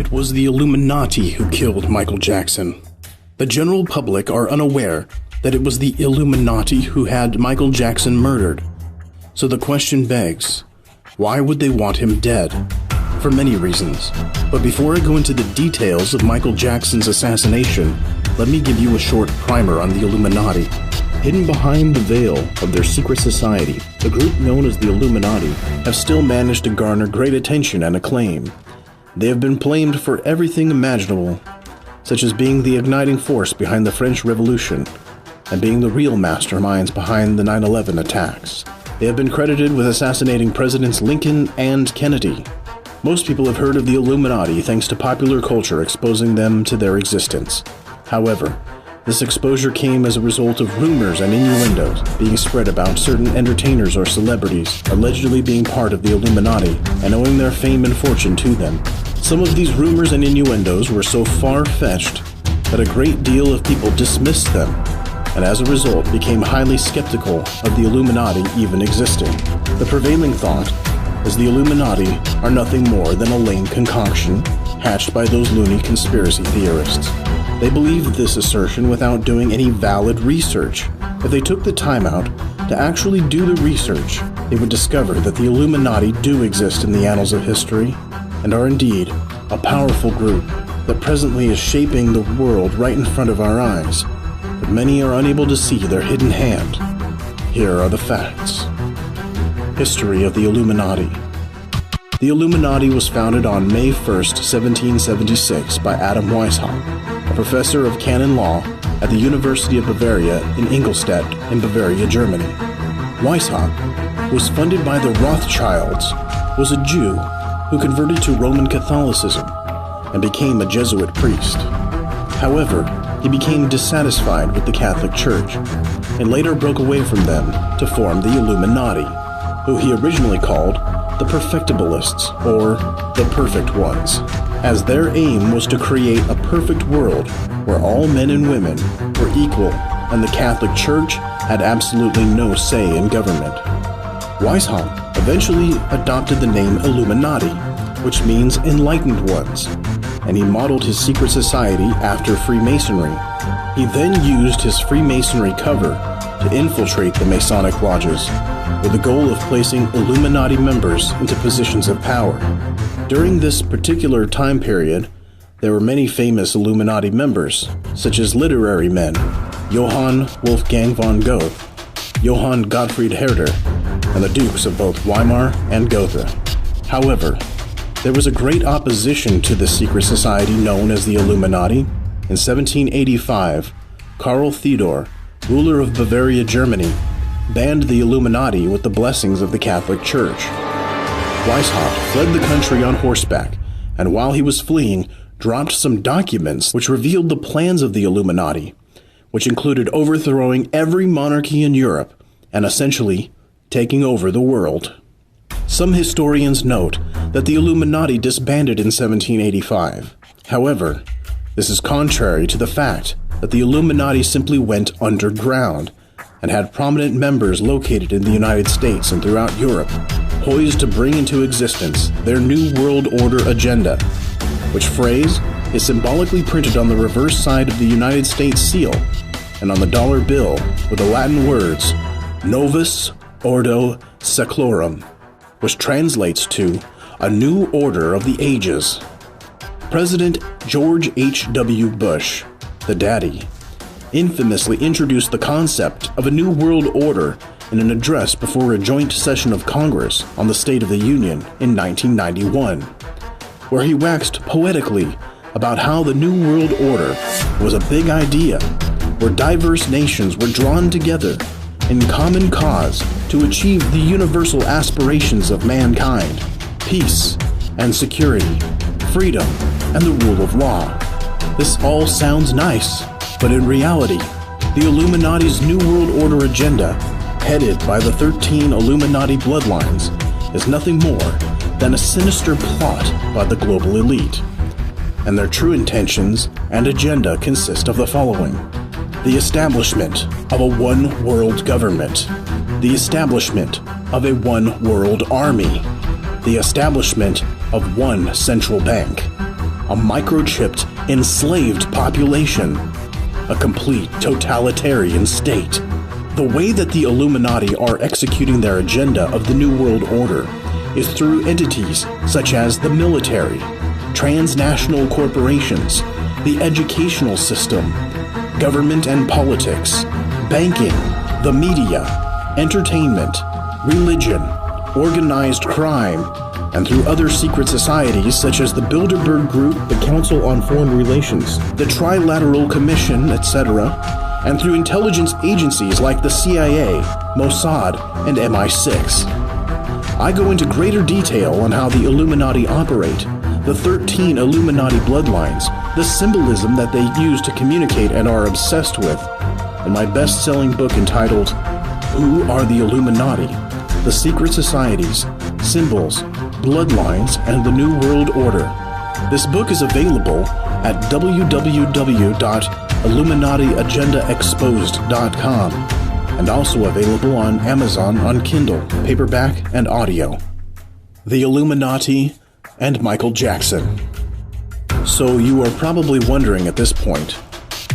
it was the Illuminati who killed Michael Jackson. The general public are unaware that it was the Illuminati who had Michael Jackson murdered. So the question begs, why would they want him dead? For many reasons. But before I go into the details of Michael Jackson's assassination, let me give you a short primer on the Illuminati. Hidden behind the veil of their secret society, the group known as the Illuminati have still managed to garner great attention and acclaim. They have been blamed for everything imaginable, such as being the igniting force behind the French Revolution and being the real masterminds behind the 9/11 attacks. They have been credited with assassinating Presidents Lincoln and Kennedy. Most people have heard of the Illuminati thanks to popular culture exposing them to their existence. However, this exposure came as a result of rumors and innuendos being spread about certain entertainers or celebrities allegedly being part of the Illuminati and owing their fame and fortune to them. Some of these rumors and innuendos were so far-fetched that a great deal of people dismissed them, and as a result became highly skeptical of the Illuminati even existing. The prevailing thought is the Illuminati are nothing more than a lame concoction hatched by those loony conspiracy theorists. They believed this assertion without doing any valid research. If they took the time out to actually do the research, they would discover that the Illuminati do exist in the annals of history and are indeed a powerful group that presently is shaping the world right in front of our eyes. But many are unable to see their hidden hand. Here are the facts. History of the Illuminati. The Illuminati was founded on May 1st, 1776 by Adam Weishaupt, a professor of canon law at the University of Bavaria in Ingolstadt in Bavaria, Germany. Weishaupt, who was funded by the Rothschilds, was a Jew who converted to Roman Catholicism and became a Jesuit priest. However, he became dissatisfied with the Catholic Church and later broke away from them to form the Illuminati, who he originally called the Perfectibilists, or the Perfect Ones, as their aim was to create a perfect world where all men and women were equal and the Catholic Church had absolutely no say in government. Weishaupt eventually adopted the name Illuminati, which means enlightened ones, and he modeled his secret society after Freemasonry. He then used his Freemasonry cover to infiltrate the Masonic lodges, with the goal of placing Illuminati members into positions of power. During this particular time period, there were many famous Illuminati members, such as literary men, Johann Wolfgang von Goethe, Johann Gottfried Herder, and the Dukes of both Weimar and Gotha. However, there was a great opposition to this secret society known as the Illuminati. In 1785, Karl Theodor, ruler of Bavaria, Germany, banned the Illuminati with the blessings of the Catholic Church. Weishaupt fled the country on horseback, and while he was fleeing, dropped some documents which revealed the plans of the Illuminati, which included overthrowing every monarchy in Europe and essentially taking over the world. Some historians note that the Illuminati disbanded in 1785. However, this is contrary to the fact that the Illuminati simply went underground and had prominent members located in the United States and throughout Europe, poised to bring into existence their New World Order agenda, which phrase is symbolically printed on the reverse side of the United States seal and on the dollar bill with the Latin words Novus Ordo Seclorum, which translates to a new order of the ages. President George H.W. Bush, the daddy, infamously introduced the concept of a new world order in an address before a joint session of Congress on the State of the Union in 1991, where he waxed poetically about how the New World Order was a big idea where diverse nations were drawn together in common cause to achieve the universal aspirations of mankind, peace and security, freedom and the rule of law. This all sounds nice, but in reality, the Illuminati's New World Order agenda, headed by the 13 Illuminati bloodlines, is nothing more than a sinister plot by the global elite. And their true intentions and agenda consist of the following: the establishment of a one-world government, the establishment of a one-world army, the establishment of one central bank, a microchipped, enslaved population, a complete totalitarian state. The way that the Illuminati are executing their agenda of the New World Order is through entities such as the military, transnational corporations, the educational system, government and politics, banking, the media, entertainment, religion, organized crime, and through other secret societies such as the Bilderberg Group, the Council on Foreign Relations, the Trilateral Commission, etc., and through intelligence agencies like the CIA, Mossad, and MI6. I go into greater detail on how the Illuminati operate, the 13 Illuminati bloodlines, the symbolism that they use to communicate and are obsessed with, in my best-selling book entitled, Who Are the Illuminati? The Secret Societies, Symbols, Bloodlines, and the New World Order. This book is available at www.illuminatiagendaexposed.com and also available on Amazon on Kindle, paperback, and audio. The Illuminati and Michael Jackson. So you are probably wondering at this point,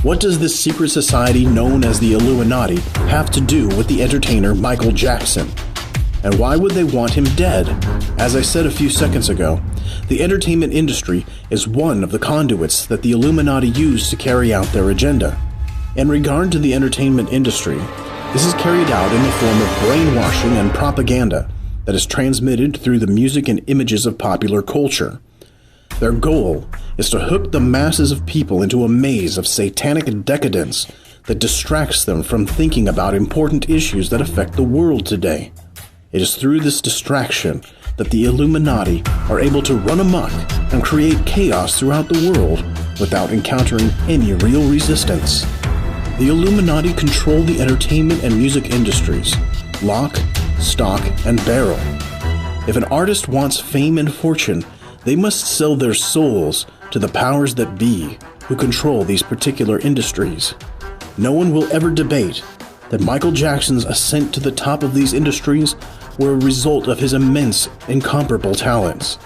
what does this secret society known as the Illuminati have to do with the entertainer Michael Jackson? And why would they want him dead? As I said a few seconds ago, the entertainment industry is one of the conduits that the Illuminati use to carry out their agenda. In regard to the entertainment industry, this is carried out in the form of brainwashing and propaganda that is transmitted through the music and images of popular culture. Their goal is to hook the masses of people into a maze of satanic decadence that distracts them from thinking about important issues that affect the world today. It is through this distraction that the Illuminati are able to run amok and create chaos throughout the world without encountering any real resistance. The Illuminati control the entertainment and music industries, lock, stock, and barrel. If an artist wants fame and fortune, they must sell their souls to the powers that be who control these particular industries. No one will ever debate that Michael Jackson's ascent to the top of these industries were a result of his immense, incomparable talents.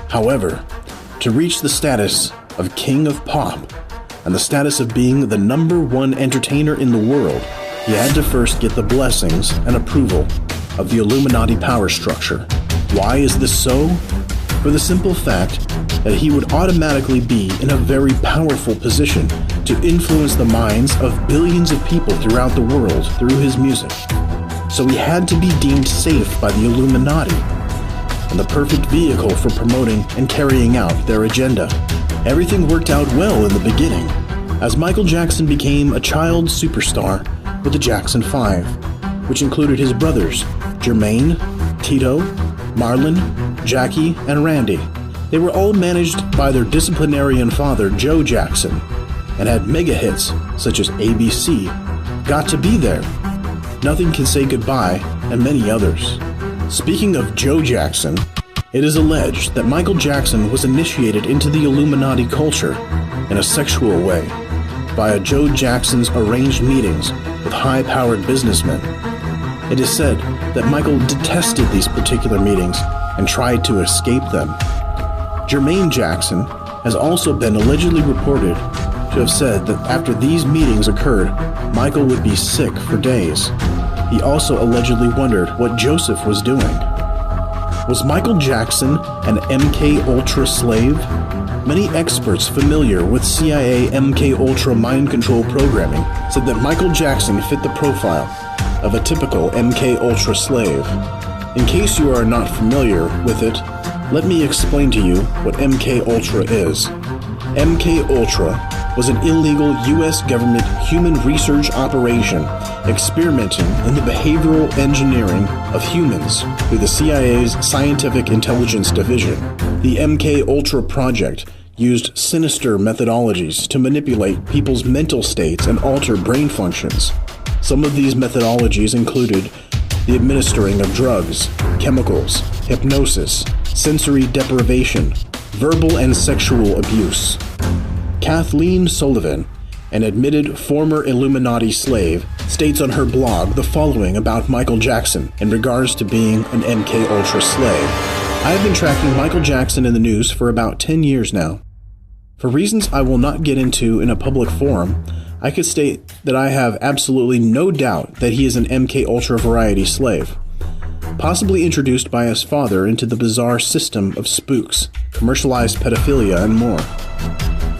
However, to reach the status of King of Pop and the status of being the #1 entertainer in the world, he had to first get the blessings and approval of the Illuminati power structure. Why is this so? For the simple fact that he would automatically be in a very powerful position to influence the minds of billions of people throughout the world through his music. So he had to be deemed safe by the Illuminati, and the perfect vehicle for promoting and carrying out their agenda. Everything worked out well in the beginning, as Michael Jackson became a child superstar with the Jackson 5, which included his brothers, Jermaine, Tito, Marlon, Jackie, and Randy. They were all managed by their disciplinarian father, Joe Jackson, and had mega hits such as ABC, Got to Be There, Nothing Can Say Goodbye, and many others. Speaking of Joe Jackson, it is alleged that Michael Jackson was initiated into the Illuminati culture in a sexual way via Joe Jackson's arranged meetings with high-powered businessmen. It is said that Michael detested these particular meetings and tried to escape them. Jermaine Jackson has also been allegedly reported to have said that after these meetings occurred, Michael would be sick for days. He also allegedly wondered what Joseph was doing. Was Michael Jackson an MK Ultra slave? Many experts familiar with CIA MK Ultra mind control programming said that Michael Jackson fit the profile of a typical MK Ultra slave. In case you are not familiar with it, let me explain to you what MK Ultra is. MK Ultra was an illegal U.S. government human research operation experimenting in the behavioral engineering of humans through the CIA's Scientific Intelligence Division. The MK Ultra project used sinister methodologies to manipulate people's mental states and alter brain functions. Some of these methodologies included the administering of drugs, chemicals, hypnosis, sensory deprivation, verbal and sexual abuse. Kathleen Sullivan, an admitted former Illuminati slave, states on her blog the following about Michael Jackson in regards to being an MK Ultra slave. I have been tracking Michael Jackson in the news for about 10 years now. For reasons I will not get into in a public forum, I could state that I have absolutely no doubt that he is an MK Ultra variety slave, possibly introduced by his father into the bizarre system of spooks, commercialized pedophilia, and more.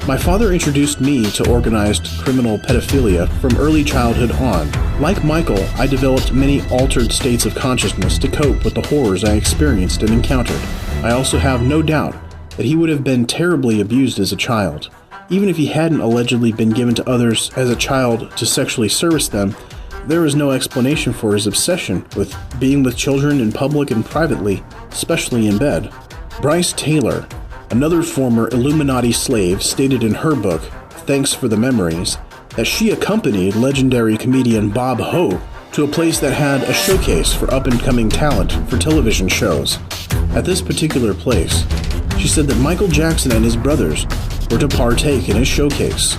My father introduced me to organized criminal pedophilia from early childhood on. Like Michael, I developed many altered states of consciousness to cope with the horrors I experienced and encountered. I also have no doubt that he would have been terribly abused as a child. Even if he hadn't allegedly been given to others as a child to sexually service them, there is no explanation for his obsession with being with children in public and privately, especially in bed. Bryce Taylor, another former Illuminati slave, stated in her book, Thanks for the Memories, that she accompanied legendary comedian Bob Hope to a place that had a showcase for up-and-coming talent for television shows. At this particular place, she said that Michael Jackson and his brothers were to partake in his showcase.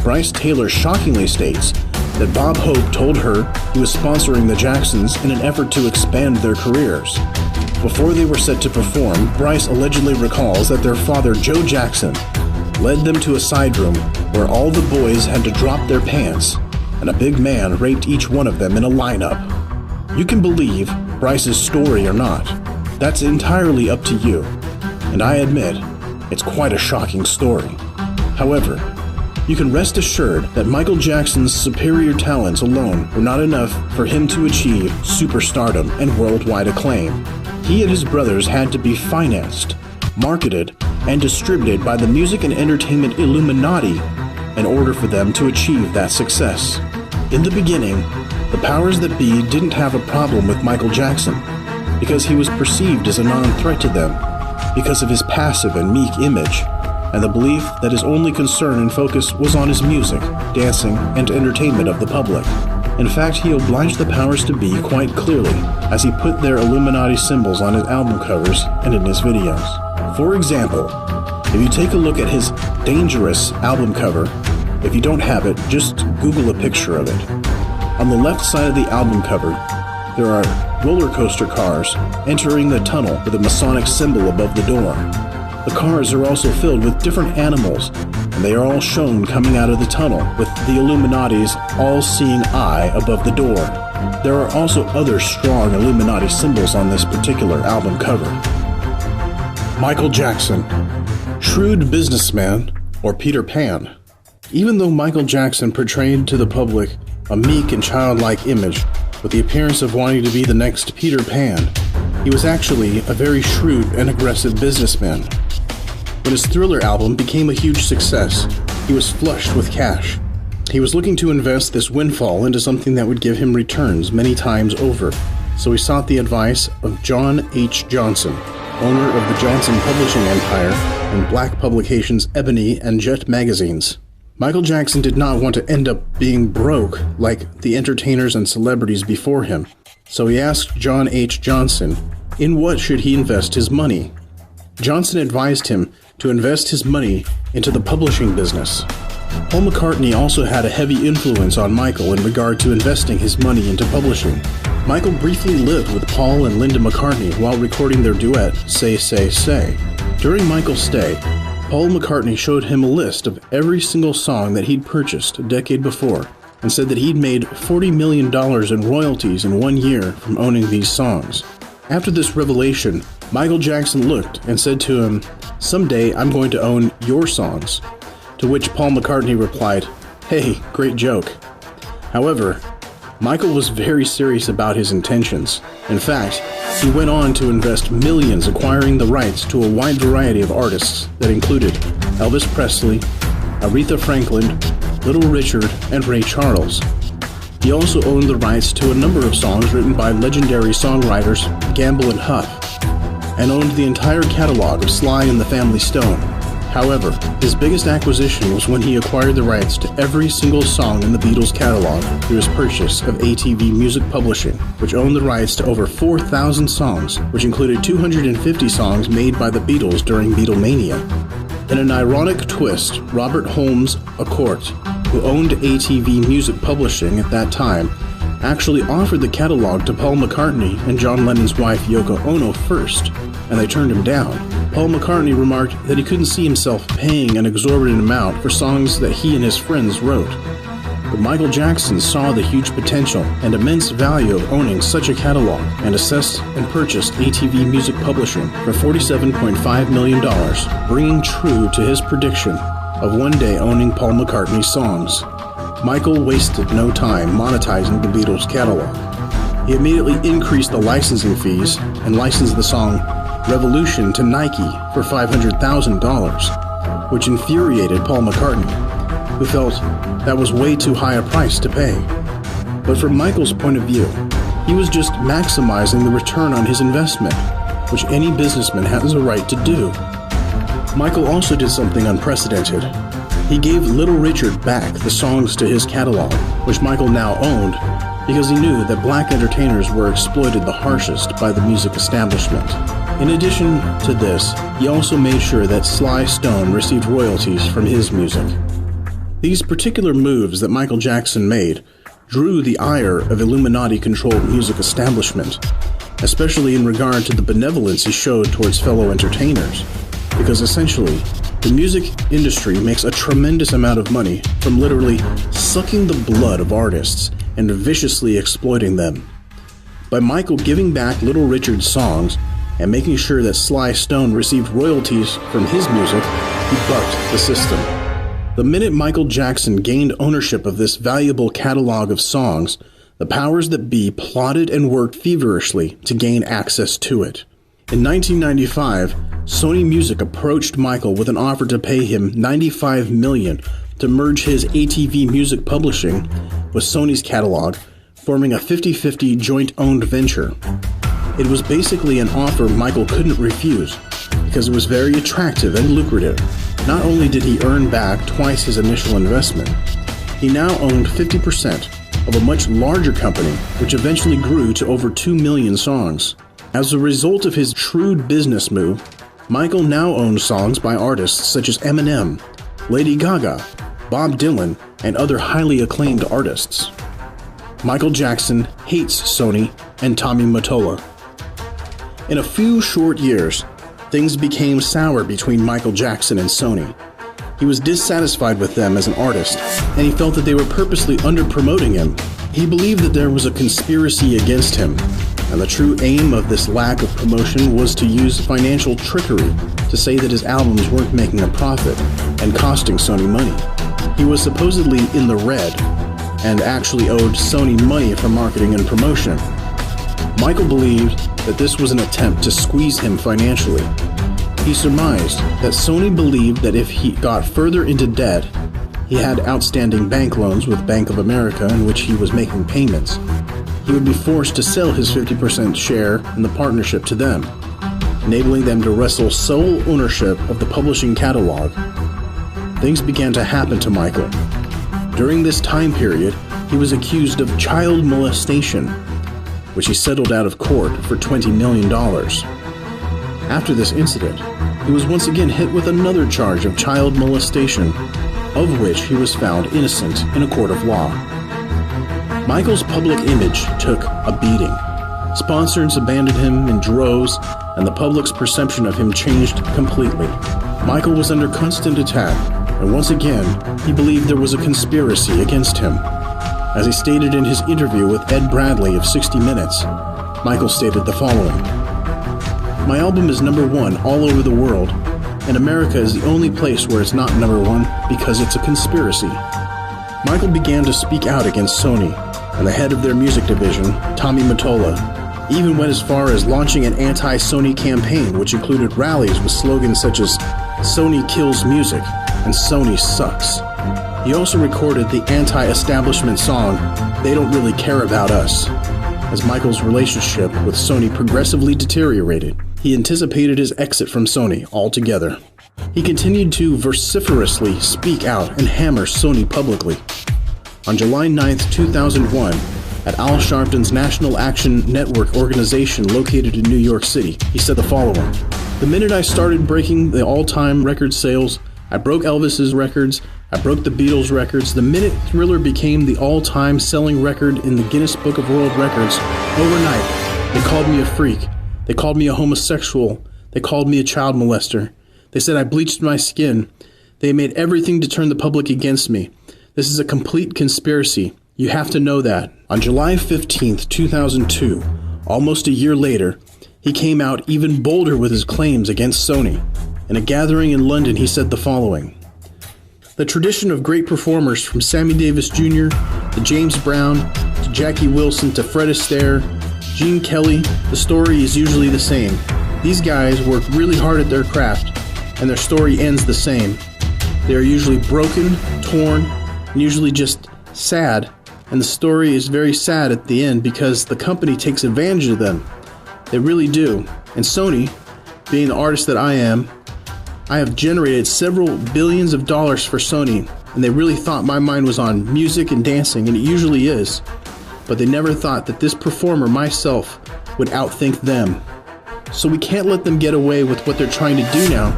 Bryce Taylor shockingly states that Bob Hope told her he was sponsoring the Jacksons in an effort to expand their careers. Before they were set to perform, Bryce allegedly recalls that their father, Joe Jackson, led them to a side room where all the boys had to drop their pants, and a big man raped each one of them in a lineup. You can believe Bryce's story or not. That's entirely up to you, and I admit, it's quite a shocking story. However, you can rest assured that Michael Jackson's superior talents alone were not enough for him to achieve superstardom and worldwide acclaim. He and his brothers had to be financed, marketed, and distributed by the music and entertainment Illuminati in order for them to achieve that success. In the beginning, the powers that be didn't have a problem with Michael Jackson because he was perceived as a non-threat to them because of his passive and meek image, and the belief that his only concern and focus was on his music, dancing, and entertainment of the public. In fact, he obliged the powers to be quite clearly, as he put their Illuminati symbols on his album covers and in his videos. For example, if you take a look at his Dangerous album cover, if you don't have it, just Google a picture of it. On the left side of the album cover, there are roller coaster cars entering the tunnel with a Masonic symbol above the door. The cars are also filled with different animals, and they are all shown coming out of the tunnel with the Illuminati's all-seeing eye above the door. There are also other strong Illuminati symbols on this particular album cover. Michael Jackson, shrewd businessman, or Peter Pan. Even though Michael Jackson portrayed to the public a meek and childlike image with the appearance of wanting to be the next Peter Pan, he was actually a very shrewd and aggressive businessman. When his Thriller album became a huge success, he was flushed with cash. He was looking to invest this windfall into something that would give him returns many times over, so he sought the advice of John H. Johnson, owner of the Johnson Publishing Empire and black publications Ebony and Jet magazines. Michael Jackson did not want to end up being broke like the entertainers and celebrities before him, so he asked John H. Johnson, in what should he invest his money? Johnson advised him to invest his money into the publishing business. Paul McCartney also had a heavy influence on Michael in regard to investing his money into publishing. Michael briefly lived with Paul and Linda McCartney while recording their duet, Say, Say, Say. During Michael's stay, Paul McCartney showed him a list of every single song that he'd purchased a decade before and said that he'd made $40 million in royalties in 1 year from owning these songs. After this revelation, Michael Jackson looked and said to him, "Someday I'm going to own your songs." To which Paul McCartney replied, "Hey, great joke." However, Michael was very serious about his intentions. In fact, he went on to invest millions acquiring the rights to a wide variety of artists that included Elvis Presley, Aretha Franklin, Little Richard, and Ray Charles. He also owned the rights to a number of songs written by legendary songwriters Gamble and Huff, and owned the entire catalog of Sly and the Family Stone. However, his biggest acquisition was when he acquired the rights to every single song in the Beatles catalog through his purchase of ATV Music Publishing, which owned the rights to over 4,000 songs, which included 250 songs made by the Beatles during Beatlemania. In an ironic twist, Robert Holmes à Court, who owned ATV Music Publishing at that time, actually offered the catalog to Paul McCartney and John Lennon's wife Yoko Ono first, and they turned him down. Paul McCartney remarked that he couldn't see himself paying an exorbitant amount for songs that he and his friends wrote. But Michael Jackson saw the huge potential and immense value of owning such a catalog and assessed and purchased ATV Music Publishing for $47.5 million, bringing true to his prediction of one day owning Paul McCartney's songs. Michael wasted no time monetizing the Beatles' catalog. He immediately increased the licensing fees and licensed the song Revolution to Nike for $500,000, which infuriated Paul McCartney, who felt that was way too high a price to pay. But from Michael's point of view, he was just maximizing the return on his investment, which any businessman has a right to do. Michael also did something unprecedented. He gave Little Richard back the songs to his catalog, which Michael now owned, because he knew that black entertainers were exploited the harshest by the music establishment. In addition to this, he also made sure that Sly Stone received royalties from his music. These particular moves that Michael Jackson made drew the ire of Illuminati-controlled music establishment, especially in regard to the benevolence he showed towards fellow entertainers, because essentially, the music industry makes a tremendous amount of money from literally sucking the blood of artists and viciously exploiting them. By Michael giving back Little Richard's songs and making sure that Sly Stone received royalties from his music, he bucked the system. The minute Michael Jackson gained ownership of this valuable catalog of songs, the powers that be plotted and worked feverishly to gain access to it. In 1995, Sony Music approached Michael with an offer to pay him $95 million to merge his ATV Music Publishing with Sony's catalog, forming a 50-50 joint-owned venture. It was basically an offer Michael couldn't refuse, because it was very attractive and lucrative. Not only did he earn back twice his initial investment, he now owned 50% of a much larger company, which eventually grew to over 2 million songs. As a result of his shrewd business move, Michael now owns songs by artists such as Eminem, Lady Gaga, Bob Dylan, and other highly acclaimed artists. Michael Jackson hates Sony and Tommy Mottola. In a few short years, things became sour between Michael Jackson and Sony. He was dissatisfied with them as an artist, and he felt that they were purposely under-promoting him. He believed that there was a conspiracy against him, and the true aim of this lack of promotion was to use financial trickery to say that his albums weren't making a profit and costing Sony money. He was supposedly in the red and actually owed Sony money for marketing and promotion. Michael believed that this was an attempt to squeeze him financially. He surmised that Sony believed that if he got further into debt, he had outstanding bank loans with Bank of America in which he was making payments. He would be forced to sell his 50% share in the partnership to them, enabling them to wrestle sole ownership of the publishing catalog. Things began to happen to Michael. During this time period, he was accused of child molestation, which he settled out of court for $20 million. After this incident, he was once again hit with another charge of child molestation, of which he was found innocent in a court of law. Michael's public image took a beating. Sponsors abandoned him in droves, and the public's perception of him changed completely. Michael was under constant attack, and once again, he believed there was a conspiracy against him. As he stated in his interview with Ed Bradley of 60 Minutes, Michael stated the following: "My album is #1 all over the world, and America is the only place where it's not #1 because it's a conspiracy." Michael began to speak out against Sony, and the head of their music division, Tommy Mottola, even went as far as launching an anti-Sony campaign which included rallies with slogans such as "Sony kills music" and "Sony sucks." He also recorded the anti-establishment song, "They Don't Really Care About Us." As Michael's relationship with Sony progressively deteriorated, he anticipated his exit from Sony altogether. He continued to vociferously speak out and hammer Sony publicly. On July 9, 2001, at Al Sharpton's National Action Network organization located in New York City, he said the following: "The minute I started breaking the all-time record sales, I broke Elvis's records, I broke the Beatles' records. The minute Thriller became the all-time selling record in the Guinness Book of World Records, overnight, they called me a freak. They called me a homosexual. They called me a child molester. They said I bleached my skin. They made everything to turn the public against me. This is a complete conspiracy. You have to know that. On July 15th, 2002, almost a year later, he came out even bolder with his claims against Sony. In a gathering in London, he said the following: "The tradition of great performers from Sammy Davis Jr. to James Brown to Jackie Wilson to Fred Astaire, Gene Kelly, the story is usually the same. These guys work really hard at their craft, and their story ends the same. They are usually broken, torn, and usually just sad, and the story is very sad at the end because the company takes advantage of them. They really do. And Sony, being the artist that I am, I have generated several billions of dollars for Sony, and they really thought my mind was on music and dancing, and it usually is. But they never thought that this performer, myself, would outthink them. So we can't let them get away with what they're trying to do now,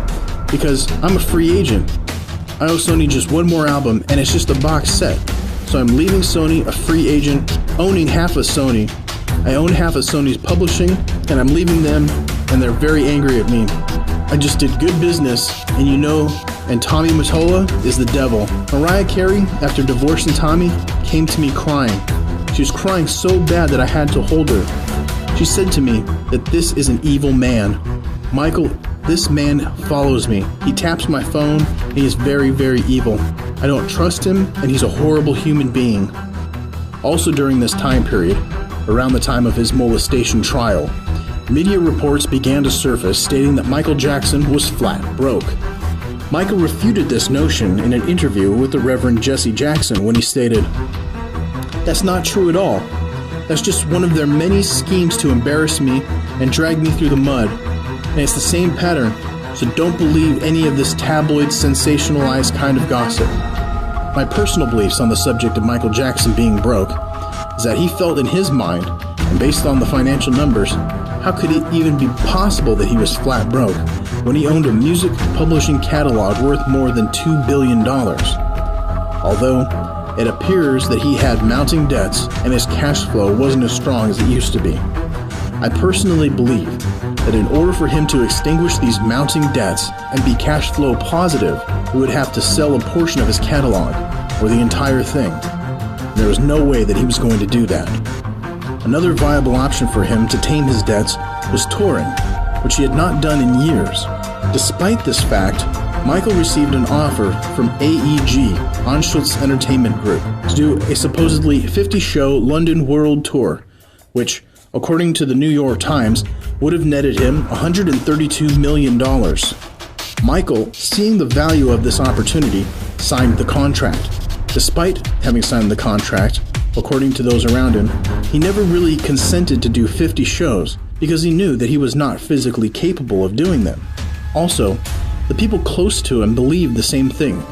because I'm a free agent. I owe Sony just one more album, and it's just a box set. So I'm leaving Sony a free agent, owning half of Sony. I own half of Sony's publishing, and I'm leaving them, and they're very angry at me. I just did good business, and Tommy Mottola is the devil." Mariah Carey, after divorcing Tommy, came to me crying. She was crying so bad that I had to hold her. She said to me that this is an evil man. "Michael, this man follows me. He taps my phone, and he is very, very evil. I don't trust him, and he's a horrible human being." Also during this time period, around the time of his molestation trial, media reports began to surface stating that Michael Jackson was flat broke. Michael refuted this notion in an interview with the Reverend Jesse Jackson when he stated, "That's not true at all. That's just one of their many schemes to embarrass me and drag me through the mud. And it's the same pattern, so don't believe any of this tabloid sensationalized kind of gossip." My personal beliefs on the subject of Michael Jackson being broke is that he felt in his mind, and based on the financial numbers, how could it even be possible that he was flat broke when he owned a music publishing catalog worth more than $2 billion? Although it appears that he had mounting debts and his cash flow wasn't as strong as it used to be. I personally believe that in order for him to extinguish these mounting debts and be cash flow positive, he would have to sell a portion of his catalog, or the entire thing. There was no way that he was going to do that. Another viable option for him to tame his debts was touring, which he had not done in years. Despite this fact, Michael received an offer from AEG, Anschutz Entertainment Group, to do a supposedly 50-show London World Tour, which, according to the New York Times, would have netted him $132 million. Michael, seeing the value of this opportunity, signed the contract. Despite having signed the contract, according to those around him, he never really consented to do 50 shows because he knew that he was not physically capable of doing them. Also, the people close to him believed the same thing,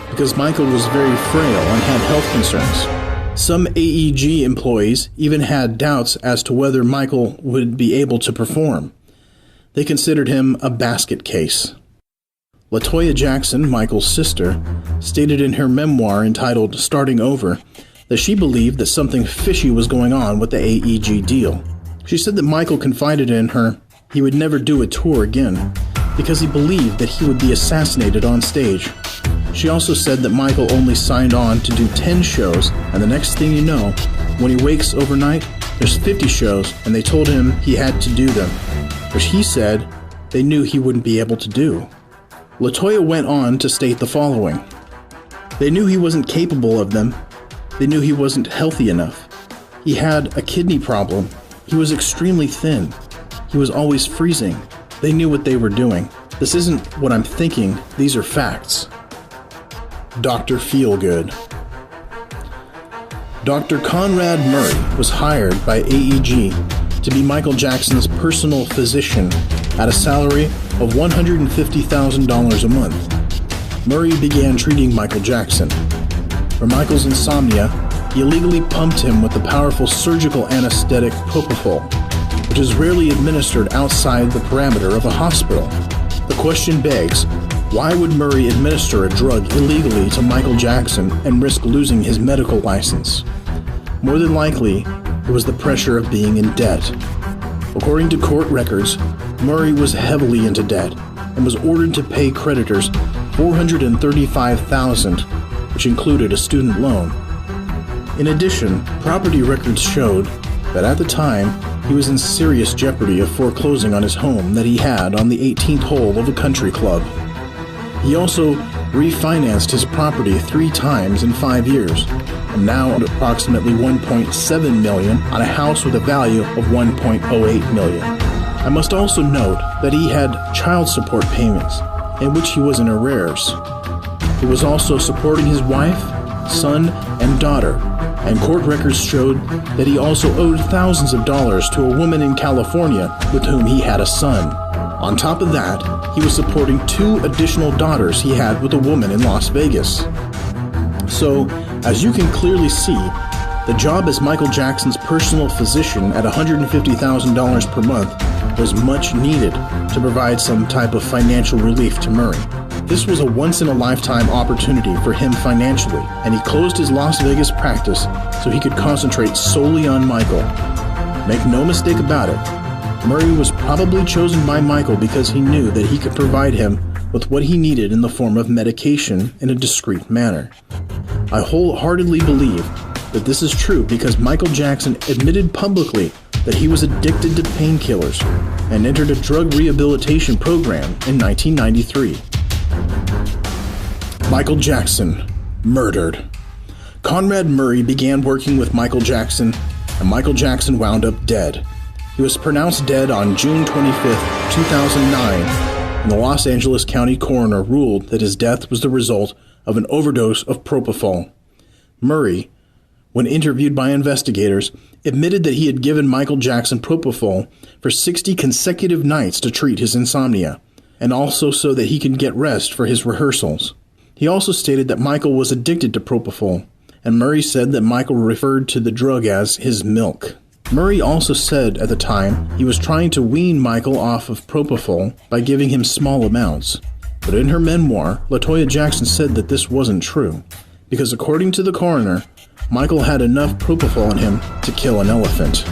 because Michael was very frail and had health concerns. Some AEG employees even had doubts as to whether Michael would be able to perform. They considered him a basket case. LaToya Jackson, Michael's sister, stated in her memoir entitled Starting Over that she believed that something fishy was going on with the AEG deal. She said that Michael confided in her he would never do a tour again because he believed that he would be assassinated on stage. She also said that Michael only signed on to do 10 shows, and the next thing you know, when he wakes overnight, there's 50 shows, and they told him he had to do them, which he said they knew he wouldn't be able to do. LaToya went on to state the following: "They knew he wasn't capable of them. They knew he wasn't healthy enough. He had a kidney problem. He was extremely thin. He was always freezing. They knew what they were doing. This isn't what I'm thinking. These are facts." Dr. Feelgood. Dr. Conrad Murray was hired by AEG to be Michael Jackson's personal physician at a salary of $150,000 a month. Murray began treating Michael Jackson. For Michael's insomnia, he illegally pumped him with the powerful surgical anesthetic propofol, which is rarely administered outside the parameter of a hospital. The question begs, why would Murray administer a drug illegally to Michael Jackson and risk losing his medical license? More than likely, it was the pressure of being in debt. According to court records, Murray was heavily into debt and was ordered to pay creditors $435,000, which included a student loan. In addition, property records showed that at the time, he was in serious jeopardy of foreclosing on his home that he had on the 18th hole of a country club. He also refinanced his property 3 times in 5 years, and now at approximately $1.7 million on a house with a value of $1.08 million. I must also note that he had child support payments, in which he was in arrears. He was also supporting his wife, son, and daughter, and court records showed that he also owed thousands of dollars to a woman in California with whom he had a son. On top of that, he was supporting 2 additional daughters he had with a woman in Las Vegas. So, as you can clearly see, the job as Michael Jackson's personal physician at $150,000 per month was much needed to provide some type of financial relief to Murray. This was a once-in-a-lifetime opportunity for him financially, and he closed his Las Vegas practice so he could concentrate solely on Michael. Make no mistake about it, Murray was probably chosen by Michael because he knew that he could provide him with what he needed in the form of medication in a discreet manner. I wholeheartedly believe that this is true because Michael Jackson admitted publicly that he was addicted to painkillers and entered a drug rehabilitation program in 1993. Michael Jackson, murdered. Conrad Murray began working with Michael Jackson, and Michael Jackson wound up dead. He was pronounced dead on June 25, 2009, and the Los Angeles County coroner ruled that his death was the result of an overdose of propofol. Murray, when interviewed by investigators, admitted that he had given Michael Jackson propofol for 60 consecutive nights to treat his insomnia, and also so that he could get rest for his rehearsals. He also stated that Michael was addicted to propofol, and Murray said that Michael referred to the drug as his milk. Murray also said at the time he was trying to wean Michael off of propofol by giving him small amounts. But in her memoir, LaToya Jackson said that this wasn't true, because according to the coroner, Michael had enough propofol in him to kill an elephant.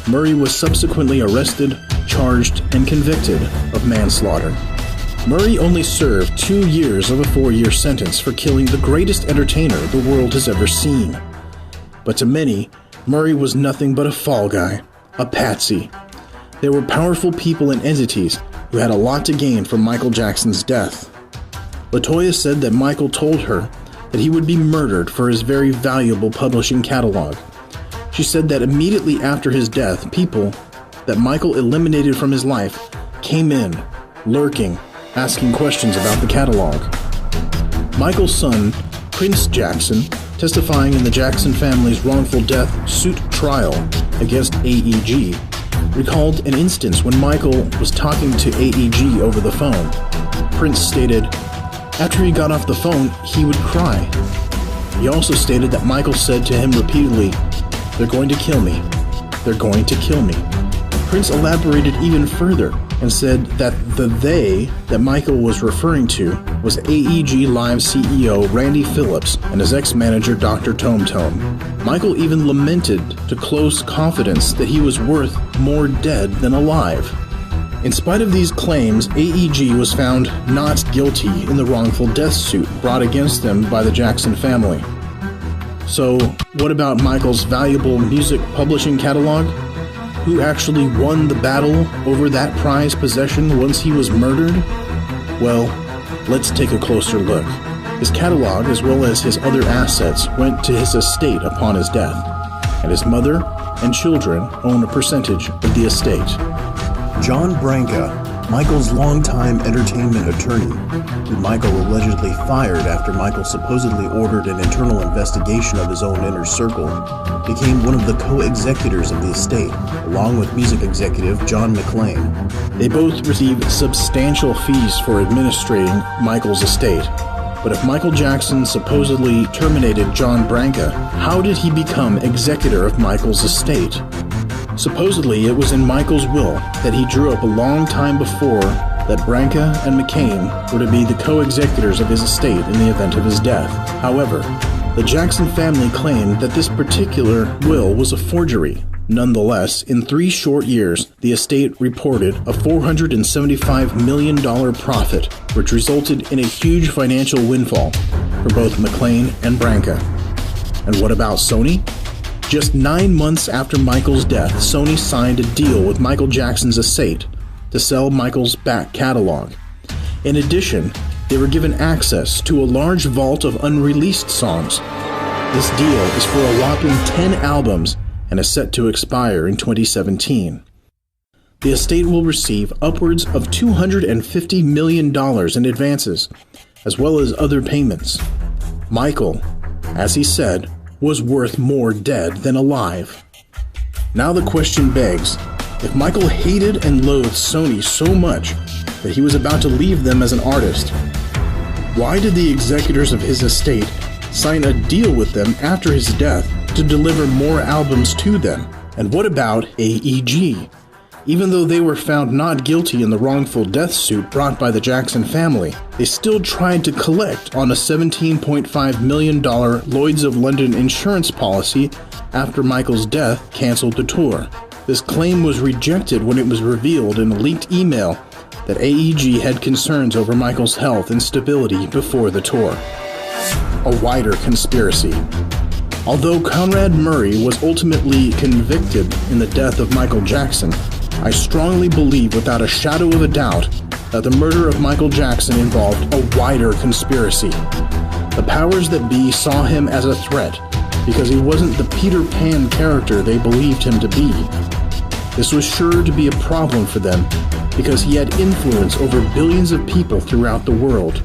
Murray was subsequently arrested, charged, and convicted of manslaughter. Murray only served 2 years of a 4-year sentence for killing the greatest entertainer the world has ever seen. But to many, Murray was nothing but a fall guy, a patsy. There were powerful people and entities who had a lot to gain from Michael Jackson's death. LaToya said that Michael told her that he would be murdered for his very valuable publishing catalog. She said that immediately after his death, people that Michael eliminated from his life came in, lurking, asking questions about the catalog. Michael's son, Prince Jackson, testifying in the Jackson family's wrongful death suit trial against AEG, recalled an instance when Michael was talking to AEG over the phone. Prince stated, after he got off the phone, he would cry. He also stated that Michael said to him repeatedly, "They're going to kill me. They're going to kill me." Prince elaborated even further and said that the "they" that Michael was referring to was AEG Live CEO Randy Phillips and his ex-manager Dr. Tome Tome. Michael even lamented to close confidence that he was worth more dead than alive. In spite of these claims, AEG was found not guilty in the wrongful death suit brought against them by the Jackson family. So, what about Michael's valuable music publishing catalog? Who actually won the battle over that prized possession once he was murdered? Well, let's take a closer look. His catalog, as well as his other assets, went to his estate upon his death, and his mother and children own a percentage of the estate. John Branca, Michael's longtime entertainment attorney, who Michael allegedly fired after Michael supposedly ordered an internal investigation of his own inner circle, became one of the co-executors of the estate, along with music executive John McClain. They both received substantial fees for administrating Michael's estate. But if Michael Jackson supposedly terminated John Branca, how did he become executor of Michael's estate? Supposedly, it was in Michael's will that he drew up a long time before that Branca and McClain were to be the co-executors of his estate in the event of his death. However, the Jackson family claimed that this particular will was a forgery, Nonetheless, in 3 short years, the estate reported a $475 million profit, which resulted in a huge financial windfall for both McLean and Branca. And what about Sony? Just 9 months after Michael's death, Sony signed a deal with Michael Jackson's estate to sell Michael's back catalog. In addition, they were given access to a large vault of unreleased songs. This deal is for a whopping 10 albums and is set to expire in 2017. The estate will receive upwards of $250 million in advances, as well as other payments. Michael, as he said, was worth more dead than alive. Now the question begs, if Michael hated and loathed Sony so much that he was about to leave them as an artist, why did the executors of his estate sign a deal with them after his death to deliver more albums to them? And what about AEG? Even though they were found not guilty in the wrongful death suit brought by the Jackson family, they still tried to collect on a $17.5 million Lloyd's of London insurance policy after Michael's death canceled the tour. This claim was rejected when it was revealed in a leaked email that AEG had concerns over Michael's health and stability before the tour. A wider conspiracy. Although Conrad Murray was ultimately convicted in the death of Michael Jackson, I strongly believe without a shadow of a doubt that the murder of Michael Jackson involved a wider conspiracy. The powers that be saw him as a threat because he wasn't the Peter Pan character they believed him to be. This was sure to be a problem for them because he had influence over billions of people throughout the world.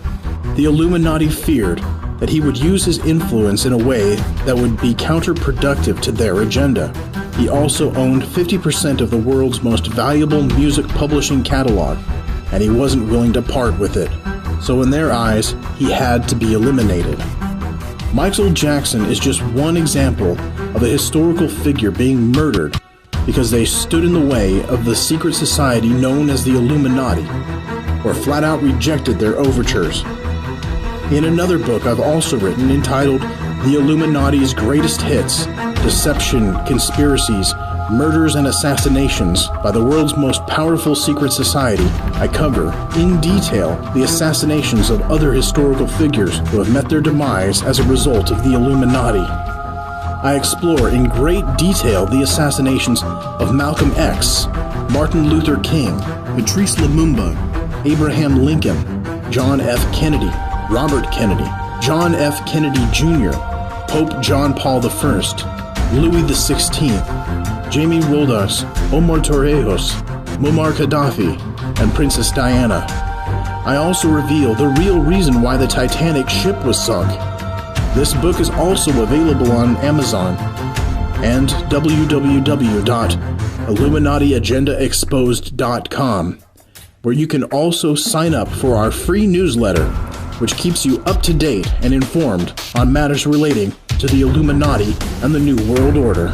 The Illuminati feared that he would use his influence in a way that would be counterproductive to their agenda. He also owned 50% of the world's most valuable music publishing catalog, and he wasn't willing to part with it. So in their eyes, he had to be eliminated. Michael Jackson is just one example of a historical figure being murdered because they stood in the way of the secret society known as the Illuminati, or flat out rejected their overtures. In another book I've also written entitled The Illuminati's Greatest Hits, Deception, Conspiracies, Murders and Assassinations by the World's Most Powerful Secret Society, I cover, in detail, the assassinations of other historical figures who have met their demise as a result of the Illuminati. I explore in great detail the assassinations of Malcolm X, Martin Luther King, Patrice Lumumba, Abraham Lincoln, John F. Kennedy, Robert Kennedy, John F. Kennedy Jr., Pope John Paul I, Louis XVI, Jamie Roldas, Omar Torrijos, Muammar Gaddafi, and Princess Diana. I also reveal the real reason why the Titanic ship was sunk. This book is also available on Amazon and www.illuminatiagendaexposed.com, where you can also sign up for our free newsletter, which keeps you up to date and informed on matters relating to the Illuminati and the New World Order.